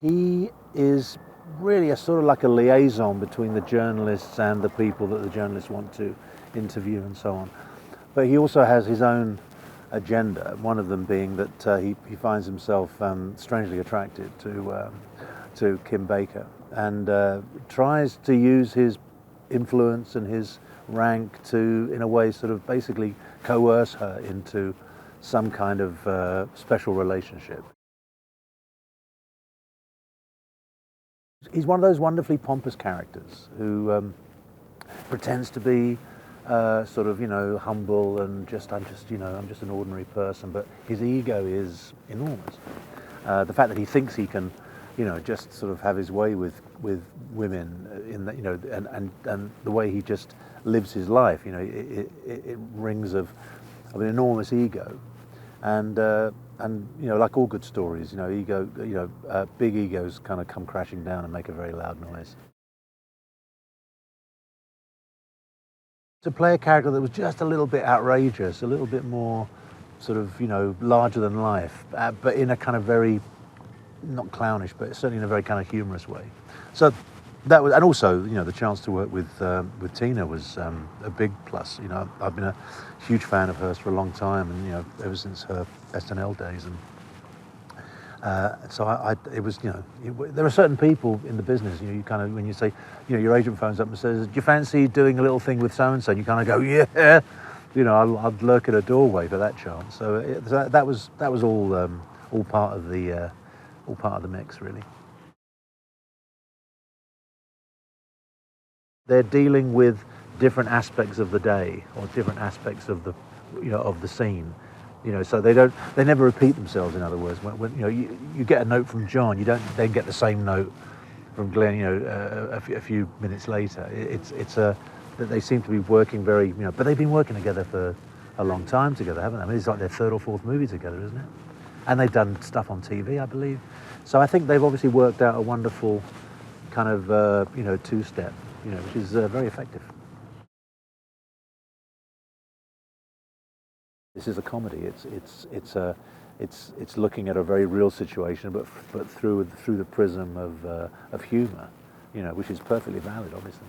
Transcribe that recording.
He is really a sort of like a liaison between the journalists and the people that the journalists want to interview and so on. But he also has his own agenda, one of them being that he finds himself strangely attracted to Kim Baker, and tries to use his influence and his rank to, in a way, sort of basically coerce her into some kind of special relationship. He's one of those wonderfully pompous characters who pretends to be sort of, humble and I'm just an ordinary person, but his ego is enormous. The fact that he thinks he can, just sort of have his way with women in that, and the way he just lives his life, it rings of an enormous ego, and like all good stories, big egos kind of come crashing down and make a very loud noise. To play a character that was just a little bit outrageous, a little bit more sort of, larger than life, but in a kind of very, not clownish, but certainly in a very kind of humorous way. So that was, and also, the chance to work with Tina was a big plus. I've been a huge fan of hers for a long time, and ever since her SNL days, and so it was, there are certain people in the business, you kind of, when you say, your agent phones up and says, do you fancy doing a little thing with so-and-so? And you kind of go, yeah, I'd lurk at a doorway for that chance. So that was all part of the mix, really. They're dealing with different aspects of the day or different aspects of the scene. So they never repeat themselves. In other words, when you get a note from John, you don't then get the same note from Glenn. A few minutes later. That they seem to be working very, but they've been working together for a long time together, haven't they? I mean, it's like their third or fourth movie together, isn't it? And they've done stuff on TV, I believe. So I think they've obviously worked out a wonderful kind of two-step, which is very effective. This is a comedy. It's looking at a very real situation, but through the prism of humour, which is perfectly valid, obviously.